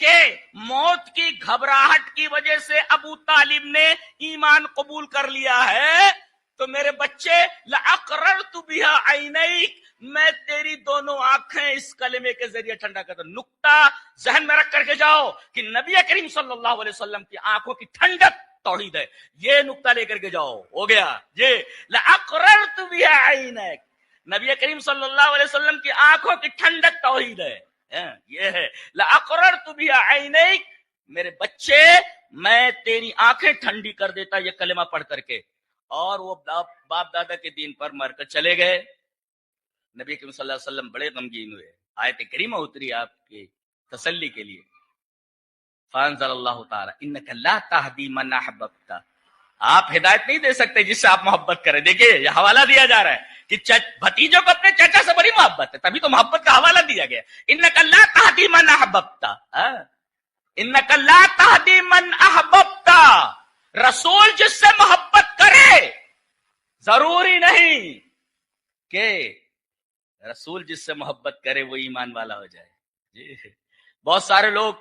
کہ موت کی گھبراہٹ کی وجہ سے ابو طالب نے ایمان قبول کر لیا ہے، تو میرے بچے لَأَقْرَرْتُ بِهَا عَيْنَيْكَ، میں تیری دونوں آنکھیں اس کلمے کے ذریعے ٹھنڈا کرتا ہوں۔ نقطہ ذہن میں رکھ کر کے جاؤ کہ نبی کریم صلی اللہ علیہ وسلم کی آنکھوں کی ٹھنڈک توحید ہے، یہ نقطہ لے کر کے جاؤ، ہو گیا جی۔ لَأَقْرَرْتُ بِهَا عَيْنَيْكَ، نبی کریم صلی اللہ علیہ وسلم کی آنکھوں کی ٹھنڈک توحید ہے، یہ ہے لَأَقْرَرْتُ بِهَا عَيْنَيْكَ، میرے بچے میں تیری آنکھیں ٹھنڈی کر دیتا یہ کلمہ پڑھ کر کے۔ اور وہ باپ دادا کے دین پر مر کر چلے گئے۔ نبی کریم صلی اللہ علیہ وسلم بڑے غمگین ہوئے، آیت کریمہ اتری آپ کی تسلی کے لیے، فانزل اللہ تعالی انک لا تہدی من احببت، آپ ہدایت نہیں دے سکتے جس سے آپ محبت کریں۔ دیکھیے یہ حوالہ دیا جا رہا ہے کہ بھتیجوں کو اپنے چچا سے بڑی محبت ہے، تبھی تو محبت کا حوالہ دیا گیا، انک لا تہدی من احببت، انک لا تہدی من احببت، رسول جس سے محبت کرے ضروری نہیں کہ رسول جس سے محبت کرے وہ ایمان والا ہو جائے جی۔ بہت سارے لوگ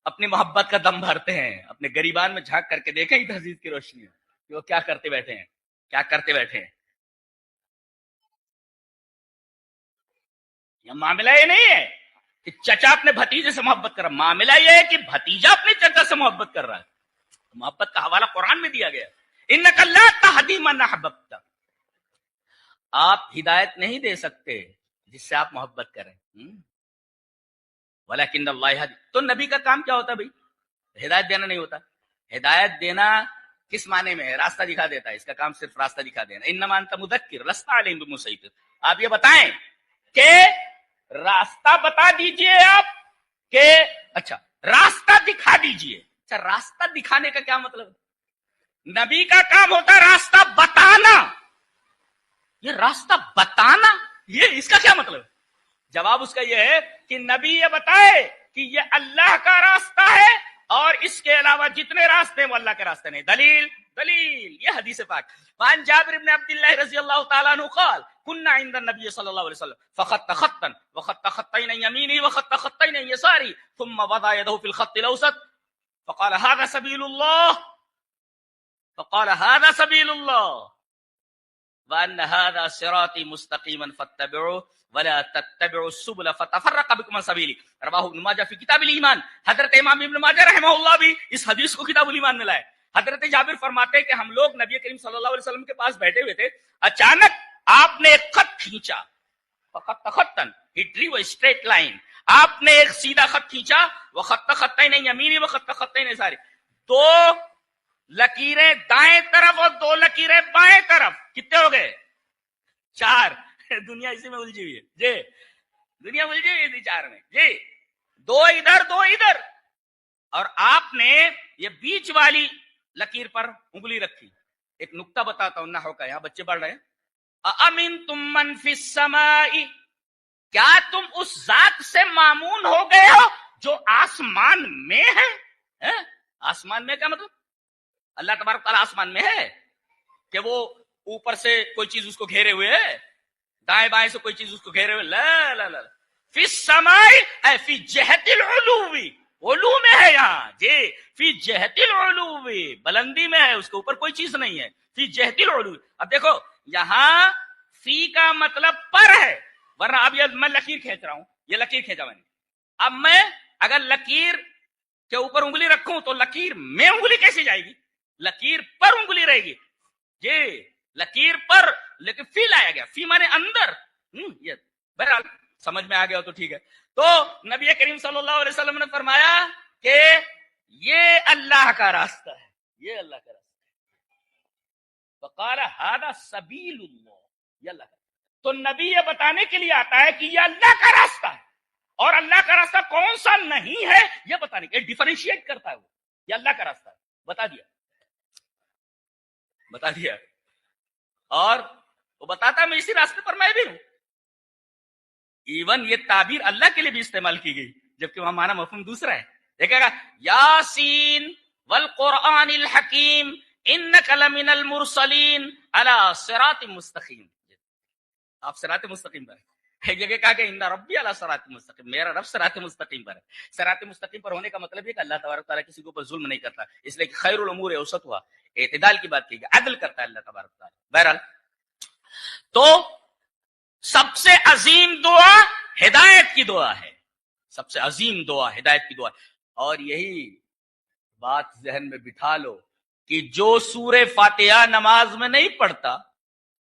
اپنی محبت کا دم بھرتے ہیں، اپنے گریبان میں جھانک کر کے دیکھیں اس حدیث کی روشنی میں کہ وہ کیا کرتے بیٹھے ہیں، کیا کرتے بیٹھے ہیں۔ یہ معاملہ یہ نہیں ہے کہ چچا اپنے بھتیجے سے محبت کر رہا، معاملہ یہ ہے کہ بھتیجا اپنے چچا سے محبت کر رہا ہے۔ محبت کا حوالہ قرآن میں دیا گیا، انک لا تہدی من احببت، آپ ہدایت نہیں دے سکتے جس سے آپ محبت کریں، ولیکن اللہ یہدی، تو نبی کا کام کیا ہوتا بھائی؟ ہدایت دینا نہیں ہوتا۔ ہدایت دینا کس معنی میں ہے؟ راستہ دکھا دیتا ہے، اس کا کام صرف راستہ دکھا دینا، انما انت مذکر لست علیہم بمسیطر، آپ یہ بتائیں کہ راستہ بتا دیجئے آپ کہ اچھا راستہ دکھا دیجئے، اچھا راستہ دکھانے کا کیا مطلب؟ نبی کا کام ہوتا ہے راستہ بتانا، یہ راستہ بتانا یہ اس کا کیا مطلب ہے؟ جواب اس کا یہ ہے کہ نبی یہ بتائے کہ یہ اللہ کا راستہ ہے اور اس کے علاوہ جتنے راستے ہیں وہ اللہ کے راستے نہیں۔ دلیل یہ حدیث پاک، وعن جابر بن عبد الله رضی اللہ تعالیٰ عنہ قال كنا عند النبي صلی اللہ علیہ وسلم فخط خطا وخط خطين يميني وخط خطين يساري ثم وضع يده في الخط الاوسط فقال هذا سبيل الله، فقال هذا سبيل الله وان هذا صراطي مستقيما فاتبعوه ولا تتبعوا السبل فتفرق بكم عن سبيله، رواه ابن ماجہ فی کتاب الایمان۔ حضرت امام ابن ماجہ رحمہ اللہ بھی اس حدیث کو کتاب الایمان میں لائے۔ حضرت جابر فرماتے ہیں کہ ہم لوگ نبی کریم صلی اللہ علیہ وسلم کے پاس بیٹھے ہوئے تھے، اچانک آپ نے ایک خط کھینچا، فخط خطا he drew a straight line، آپ نے ایک سیدھا خط کھینچا، وخط خطین یمینی وخط خطین یساری، دو لکیریں دائیں طرف اور دو لکیریں بائیں طرف، کتنے ہو گئے؟ چار۔ دنیا اسی میں الجھی ہوئی ہے جی، دنیا الجھی ہوئی تھی چار میں جی، دو ادھر دو ادھر، اور آپ نے یہ بیچ والی لکیر پر انگلی رکھی۔ ایک نقطہ بتاتا ہوں نحو کا، یہاں بچے پڑھ رہے ہیں، اَأَمِنْتُم مَّن فِي السَّمَاءِ، کیا تم اس ذات سے مامون ہو گئے ہو جو آسمان میں ہے؟ آسمان میں کیا مطلب؟ اللہ تبارک تعالیٰ آسمان میں ہے کہ وہ اوپر سے کوئی چیز اس کو گھیرے ہوئے ہے، دائیں بائیں سے کوئی چیز اس کو گھیرے ہوئے، لا لا لا، فی السماء اے فی جہت العلو، علو میں ہے یہاں جی، فی جہت العلو، بلندی میں ہے، اس کے اوپر کوئی چیز نہیں ہے، فی جہت العلو۔ اب دیکھو یہاں فی کا مطلب پر ہے، ورنہ اب یہ میں لکیر کھینچ رہا ہوں، یہ لکیر کھینچا میں نے، اب میں اگر لکیر کے اوپر انگلی رکھوں تو لکیر میں انگلی کیسے جائے گی؟ لکیر پر انگلی رہے گی جی، لکیر پر، لیکن فی لایا گیا، فی مانے اندر، یہ بہرحال سمجھ میں آ گیا تو ٹھیک ہے۔ تو نبی کریم صلی اللہ علیہ وسلم نے فرمایا کہ یہ اللہ کا راستہ ہے، یہ اللہ کا راستہ ہے، فقال هذا سبیل اللہ، یہ اللہ کا، تو نبی یہ بتانے کے لیے آتا ہے کہ یہ اللہ کا راستہ ہے، اور اللہ کا راستہ کون سا نہیں ہے یہ بتانے کے، ڈیفرینشیٹ کرتا ہے وہ، یہ اللہ کا راستہ ہے، بتا دیا، اور وہ بتاتا ہے میں اسی راستے پر میں بھی ہوں۔ ایون یہ تعبیر اللہ کے لیے بھی استعمال کی گئی، جبکہ وہاں معنی مفہوم دوسرا ہے۔ دیکھے گا یاسین والقرآن الحکیم انک لمن المرسلین علی صراط مستقیم، آپ صراط مستقیم پر، ایک جگہ کہا کہ ان ربی علی صراط مستقیم، میرا رب صراط مستقیم پر ہے. صراط مستقیم پر ہونے کا مطلب یہ کہ اللہ تبارک تعالیٰ کسی کے اوپر ظلم نہیں کرتا، اس لیے کہ خیر الامور اوسط ہوا، اعتدال کی بات کی گئی، عدل کرتا ہے اللہ تبارک تعالیٰ. بہرحال تو سب سے عظیم دعا ہدایت کی دعا ہے، سب سے عظیم دعا ہدایت کی دعا ہے. اور یہی بات ذہن میں بٹھا لو کہ جو سورہ فاتحہ نماز میں نہیں پڑھتا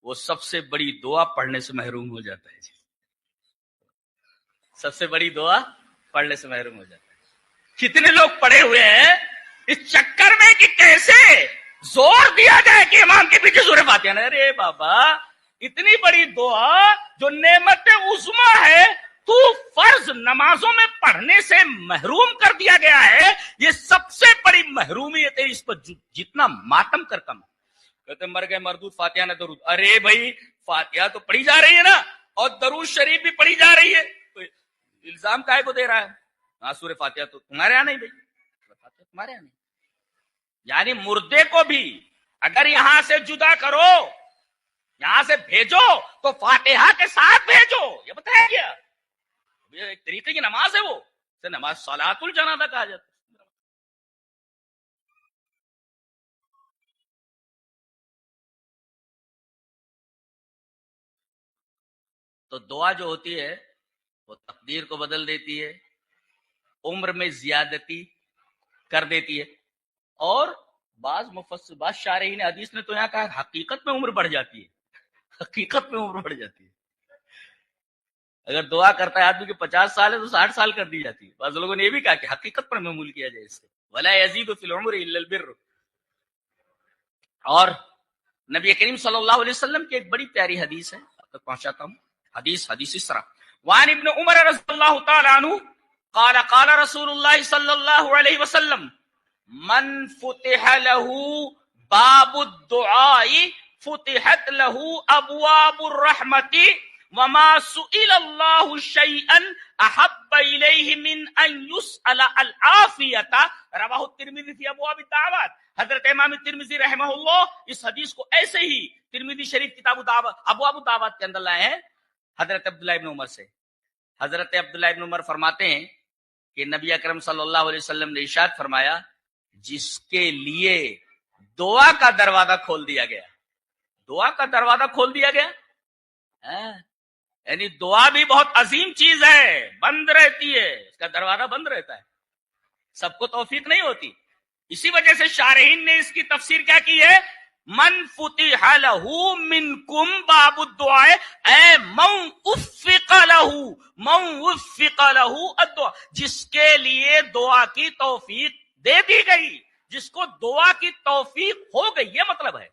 وہ سب سے بڑی دعا پڑھنے سے محروم ہو جاتا ہے. سب سے بڑی دعا پڑھنے سے محروم ہو جاتا ہے. کتنے لوگ پڑے ہوئے ہیں اس چکر میں کہ کیسے زور دیا جائے کہ امام کے پیچھے سورہ فاتحہ نہ. ارے بابا اتنی بڑی دعا جو نعمت عظمی ہے تو فرض نمازوں میں پڑھنے سے محروم کر دیا گیا ہے. یہ سب سے بڑی محرومیت ہے، اس پر جتنا ماتم کر کم. کہتے مر گئے مردود فاتحہ نہ درود. ارے بھائی فاتحہ تو پڑھی جا رہی ہے نا، اور درود شریف بھی پڑھی جا رہی ہے، تو الزام کائے کو دے رہا ہے؟ ہاں سورہ فاتحہ تو تمہارے یہاں نہیں بھائی، فاتحہ تمہارے یہاں نہیں. یعنی مردے کو بھی اگر یہاں سے جدا کرو، یہاں سے بھیجو تو فاتحہ کے ساتھ بھیجو. یہ بتایا گیا یہ ایک طریقے کی نماز ہے، وہ نماز صلاۃ الجنازہ کہا جاتا ہے. تو دعا جو ہوتی ہے وہ تقدیر کو بدل دیتی ہے، عمر میں زیادتی کر دیتی ہے. اور بعض شارحین حدیث نے تو یہاں کہا حقیقت میں عمر بڑھ جاتی ہے، حقیقت میں عمر بڑھ جاتی ہے. اگر دعا کرتا ہے آدمی کے 50 سال ہے تو 60 سال کر دی جاتی ہے. بعض لوگوں نے یہ بھی کہا کہ حقیقت پر معمول کیا جائے اس سے، ولا یزید فی العمر الا البر. اور نبی کریم صلی اللہ علیہ وسلم کی ایک بڑی پیاری حدیث ہے، آپ تک پہنچاتا ہوں. حدیث اس طرح وعن ابن عمر رضی اللہ تعالی عنہ قال قال رسول اللہ صلی اللہ علیہ وسلم من فتح له باب الدعاء فتحت له ابواب الرحمة وما سئل الله شيئا احب اليه من ان يسأل العافية رواه الترمذي في ابواب الدعوات. حضرت امام ترمذی رحمہ اللہ اس حدیث کو ایسے ہی ترمذی شریف کتاب ابواب الدعوات کے اندر لائے ہیں حضرت عبداللہ ابن عمر سے. حضرت عبداللہ ابن عمر فرماتے ہیں کہ نبی اکرم صلی اللہ علیہ وسلم نے ارشاد فرمایا جس کے لیے دعا کا دروازہ کھول دیا گیا، دعا کا دروازہ کھول دیا گیا، یعنی دعا بھی بہت عظیم چیز ہے، بند رہتی ہے، اس کا دروازہ بند رہتا ہے، سب کو توفیق نہیں ہوتی. اسی وجہ سے شارحین نے اس کی تفسیر کیا کی ہے، من فتح له منکم باب الدعاء اے من وفق له الدعاء، جس کے لیے دعا کی توفیق دے دی گئی، جس کو دعا کی توفیق ہو گئی، یہ مطلب ہے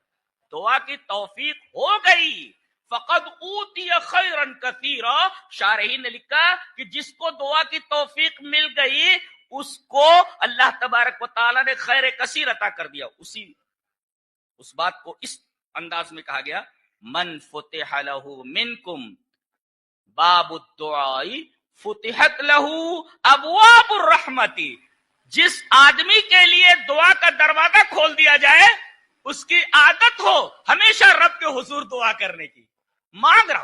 دعا کی توفیق ہو گئی. فقد اوتی خیرا کثیرا، شارحین نے لکھا کہ جس کو دعا کی توفیق مل گئی اس کو اللہ تبارک و تعالی نے خیر کثیر عطا کر دیا. اس بات کو اس انداز میں کہا گیا من فتح له منکم باب الدعاء فتحت له ابواب الرحمت، جس آدمی کے لیے دعا کا دروازہ کھول دیا جائے اس کی عادت ہو ہمیشہ رب کے حضور دعا کرنے کی، مانگ رہا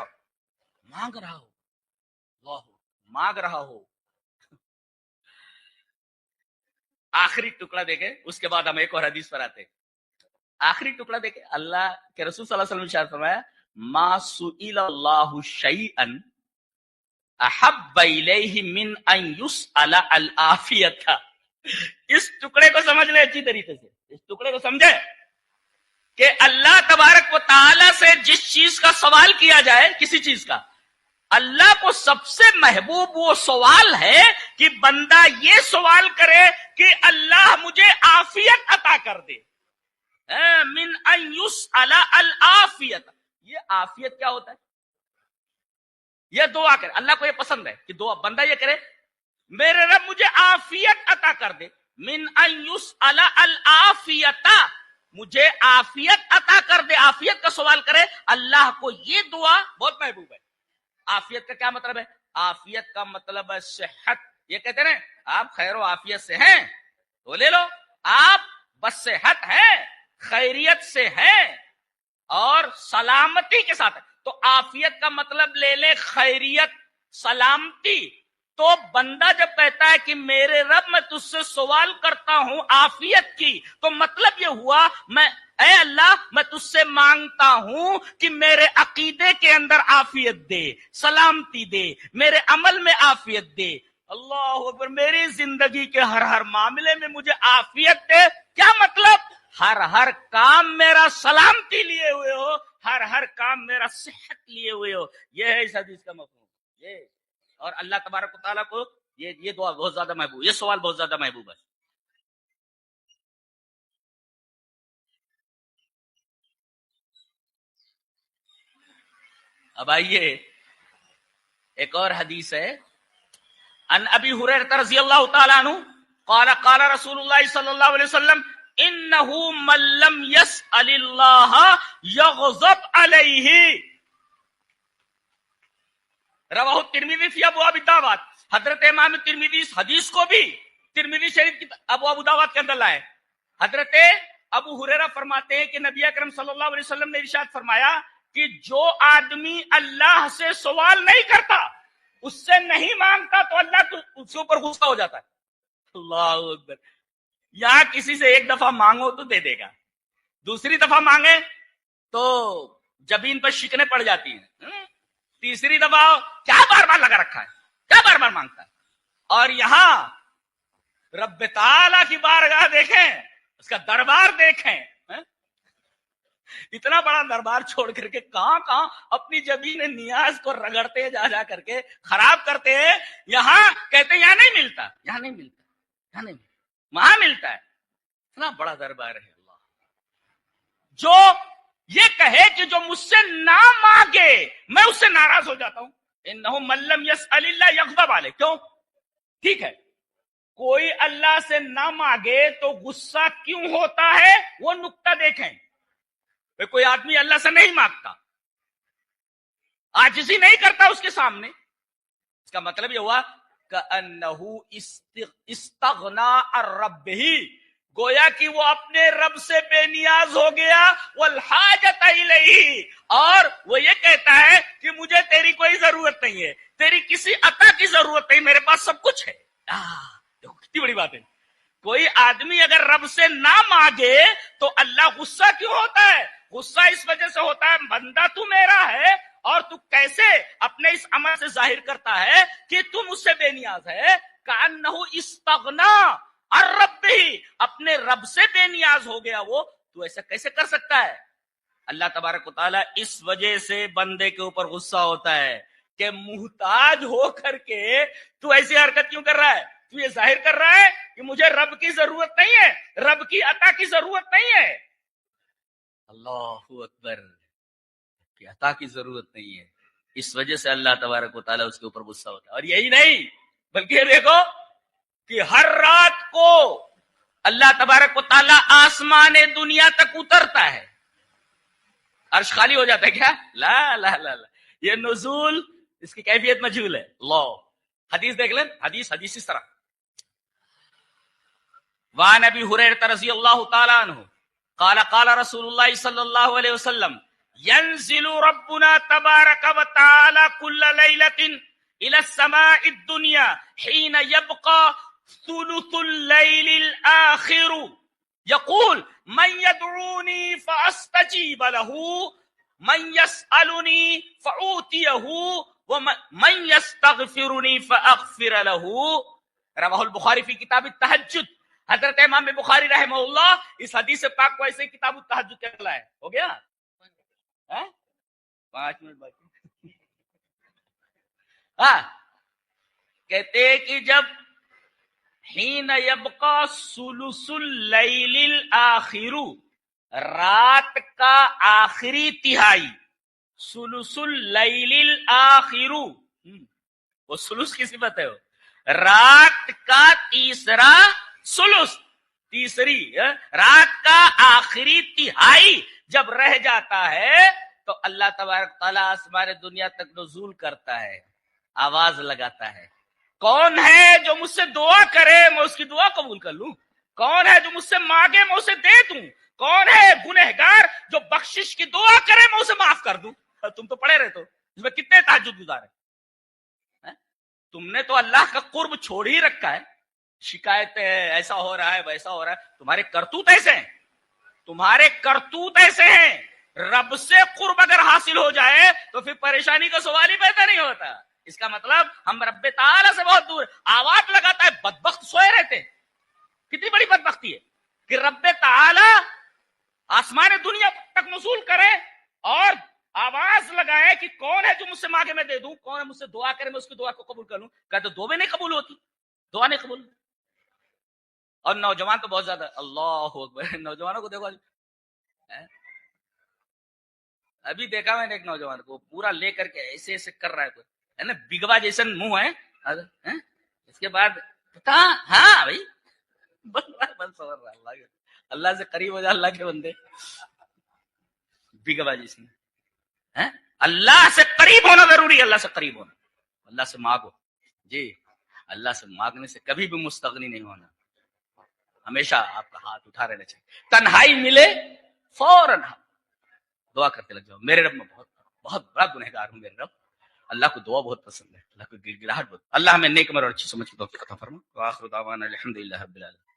ہو. آخری ٹکڑا دیکھیں، اس کے بعد ہم ایک اور حدیث پر آتے ہیں. آخری ٹکڑا دیکھیں، اللہ کے رسول صلی اللہ علیہ وسلم نے ارشاد فرمایا ما سئل اللہ شیئا احب الیہ من ان یسأل العافیۃ. اس ٹکڑے کو سمجھ لیں اچھی طریقے سے، اس ٹکڑے کو سمجھے کہ اللہ تبارک و تعالی سے جس چیز کا سوال کیا جائے، کسی چیز کا، اللہ کو سب سے محبوب وہ سوال ہے کہ بندہ یہ سوال کرے کہ اللہ مجھے عافیت عطا کر دے. من ان یسأل العافیت، یہ عافیت کیا ہوتا ہے؟ یہ دعا کرے، اللہ کو یہ پسند ہے کہ دعا بندہ یہ کرے میرے رب مجھے عافیت عطا کر دے. من ان یسأل العافیت، مجھے عافیت عطا کر دے، عافیت کا سوال کرے. اللہ کو یہ دعا بہت محبوب ہے. عافیت کا کیا مطلب ہے؟ عافیت کا مطلب ہے صحت. یہ کہتے ہیں آپ خیر و عافیت سے ہیں تو لے لو، آپ بس صحت ہیں، خیریت سے ہیں اور سلامتی کے ساتھ ہیں تو عافیت کا مطلب لے لے خیریت، سلامتی. تو بندہ جب کہتا ہے کہ میرے رب میں تجھ سے سوال کرتا ہوں عافیت کی، تو مطلب یہ ہوا اے اللہ میں تجھ سے مانگتا ہوں کہ میرے عقیدے کے اندر عافیت دے، سلامتی دے، میرے عمل میں عافیت دے. اللہ اکبر. میری زندگی کے ہر معاملے میں مجھے عافیت دے. کیا مطلب؟ ہر کام میرا سلامتی لیے ہوئے ہو، ہر کام میرا صحت لیے ہوئے ہو. یہ ہے اس حدیث کا مفہوم. یہ اور اللہ تبارک و تعالیٰ کو یہ دعا بہت زیادہ محبوب، یہ سوال بہت زیادہ محبوب ہے. اب آئیے ایک اور حدیث ہے. ان ابی ہریرہ رضی اللہ تعالی عنہ قال قال رسول اللہ صلی اللہ علیہ وسلم انه من لم يسأل الله يغضب عليه. رواہ الترمذی فی ابواب الدعوات. حضرت امام ترمذی اس حدیث کو بھی ترمذی شریف کی ابواب الدعوات کے اندر لائے. حضرت ابو ہریرہ فرماتے ہیں کہ نبی اکرم صلی اللہ علیہ وسلم نے ارشاد فرمایا کہ جو آدمی اللہ سے سوال نہیں کرتا، اس سے نہیں مانگتا، تو اللہ اس کے اوپر غصہ ہو جاتا ہے. اللہ اکبر. یہاں کسی سے ایک دفعہ مانگو تو دے دے گا، دوسری دفعہ مانگے تو جبین پر شکنے پڑ جاتی ہیں، تیسری دفعہ کیا بار بار لگا رکھا ہے، کیا بار بار مانگتا ہے. اور یہاں رب تعالیٰ کی بارگاہ دیکھیں، اس کا دربار دیکھیں، اتنا بڑا دربار چھوڑ کر کے کہاں اپنی جبین نیاز کو رگڑتے جا کر کے خراب کرتے ہیں. یہاں کہتے ہیں یہاں نہیں ملتا، یہاں نہیں ملتا، یہاں نہیں ملتا، وہاں ملتا ہے. اتنا بڑا دربار ہے اللہ. جو یہ کہے کہ جو مجھ سے نہ مانگے میں اس سے ناراض ہو جاتا ہوں. انہ من لم یسأل اللہ یغضب علیہ. کیوں؟ ٹھیک ہے، کوئی اللہ سے نہ مانگے تو غصہ کیوں ہوتا ہے، وہ نقطہ دیکھیں. کوئی آدمی اللہ سے نہیں مانگتا، عاجزی نہیں کرتا اس کے سامنے، اس کا مطلب یہ ہوا کأنہ استغنا عن ربہ، گویا کہ وہ اپنے رب سے بے نیاز ہو گیا. والحاجت الیہ، اور وہ یہ کہتا ہے کہ مجھے تیری کوئی ضرورت نہیں ہے، تیری کسی عطا کی ضرورت نہیں، میرے پاس سب کچھ ہے. کتنی بڑی بات ہے. کوئی آدمی اگر رب سے نہ مانگے تو اللہ غصہ کیوں ہوتا ہے؟ غصہ اس وجہ سے ہوتا ہے بندہ تو میرا ہے اور تو کیسے اپنے اس عمل سے ظاہر کرتا ہے کہ تم اس سے بے نیاز ہے. کأنہ استغنا عن ربہ، اپنے رب سے بے نیاز ہو گیا وہ. تو ایسا کیسے کر سکتا ہے؟ اللہ تبارک و تعالیٰ اس وجہ سے بندے کے اوپر غصہ ہوتا ہے کہ محتاج ہو کر کے تو ایسی حرکت کیوں کر رہا ہے؟ تو یہ ظاہر کر رہا ہے کہ مجھے رب کی ضرورت نہیں ہے، رب کی عطا کی ضرورت نہیں ہے. اللہ اکبر. کہ عطا کی ضرورت نہیں ہے، اس وجہ سے اللہ تبارک و تعالیٰ اس کے اوپر غصہ ہوتا ہے. اور یہی نہیں بلکہ یہ دیکھو کہ ہر رات کو اللہ تبارک و تعالیٰ آسمان دنیا تک اترتا ہے. عرش خالی ہو جاتا ہے کیا؟ لا لا لا لا. یہ نزول اس کی کیفیت مجہول ہے. اللہ حدیث دیکھ لیں، حدیث اس طرح. وعن ابی ہریرہ رضی اللہ تعالی عنہ قال قال رسول اللہ صلی اللہ علیہ وسلم ينزل ربنا تبارک وتعالى كل ليلة الى السماء الدنيا حين يبقى ثلث الليل الاخر يقول من يدعوني فاستجيب له من يسألني فأوتيه ومن يستغفرني فاغفر له. رواہ البخاری فی کتاب التہجد. حضرت امام بخاری رحمہ اللہ اس حدیث پاک کو ایسے کتاب التہجد کے لائے. ہو گیا 5 منٹ باقی. کہتے کہ جب حین یبقى ثلث اللیل الاخر، رات کا آخری تہائی، ثلث اللیل الاخر، وہ ثلث کی صفت ہے، رات کا تیسرا ثلث، تیسری رات کا آخری تہائی جب رہ جاتا ہے تو اللہ تبارک تعالیٰ آسمان دنیا تک نزول کرتا ہے، آواز لگاتا ہے. کون ہے جو مجھ سے دعا کرے میں اس کی دعا قبول کر لوں؟ کون ہے جو مجھ سے مانگے میں اسے دے دوں؟ کون ہے گنہگار جو بخشش کی دعا کرے میں اسے معاف کر دوں؟ تم تو پڑے رہتے ہو، اس میں کتنے تہجد گزارے؟ تم نے تو اللہ کا قرب چھوڑ ہی رکھا ہے، شکایتیں ایسا ہو رہا ہے ویسا ہو رہا ہے، تمہارے کرتوت ایسے ہیں، تمہارے کرتوت ایسے ہیں، رب سے قرب اگر حاصل ہو جائے تو پھر پریشانی کا سوال ہی پیدا نہیں ہوتا۔ اس کا مطلب ہم رب تعالیٰ سے بہت دور، آواز لگاتا ہے بدبخت سوئے رہتے، کتنی بڑی بدبختی ہے کہ رب تعالیٰ آسمان دنیا تک نزول کرے اور آواز لگائے کہ کون ہے جو مجھ سے مانگے میں دے دوں، کون ہے مجھ سے دعا کرے میں اس کی دعا کو قبول کر لوں، کہتے دو میں نہیں قبول ہوتی، دعا نہیں قبول۔ اور نوجوان تو بہت زیادہ، اللہ اکبر، نوجوانوں کو دیکھو، ابھی دیکھا میں نے ایک نوجوان کو پورا لے کر کے ایسے ایسے کر رہا ہے نا، بگوا جیسا منہ ہے، اس کے بعد ہاں بھائی بس اللہ سے قریب ہو جا، اللہ کے بندے، بگوا جیسے اللہ سے قریب ہونا ضروری ہے، اللہ سے قریب ہونا، اللہ سے مانگو جی، اللہ سے مانگنے سے کبھی بھی مستغنی نہیں ہونا، ہمیشہ آپ کا ہاتھ اٹھا رہنا چاہیے، تنہائی ملے فوراً دعا کرتے لگ جاؤ۔ میرے رب میں بہت بڑا گنہگار ہوں، میرے رب، اللہ کو دعا بہت پسند ہے، اللہ کو گڑگڑاہٹ بہت، اللہ ہمیں نیک مرور اور اچھی سمجھ کی توفیق عطا فرما، وآخر دعوانا الحمدللہ رب العالمین۔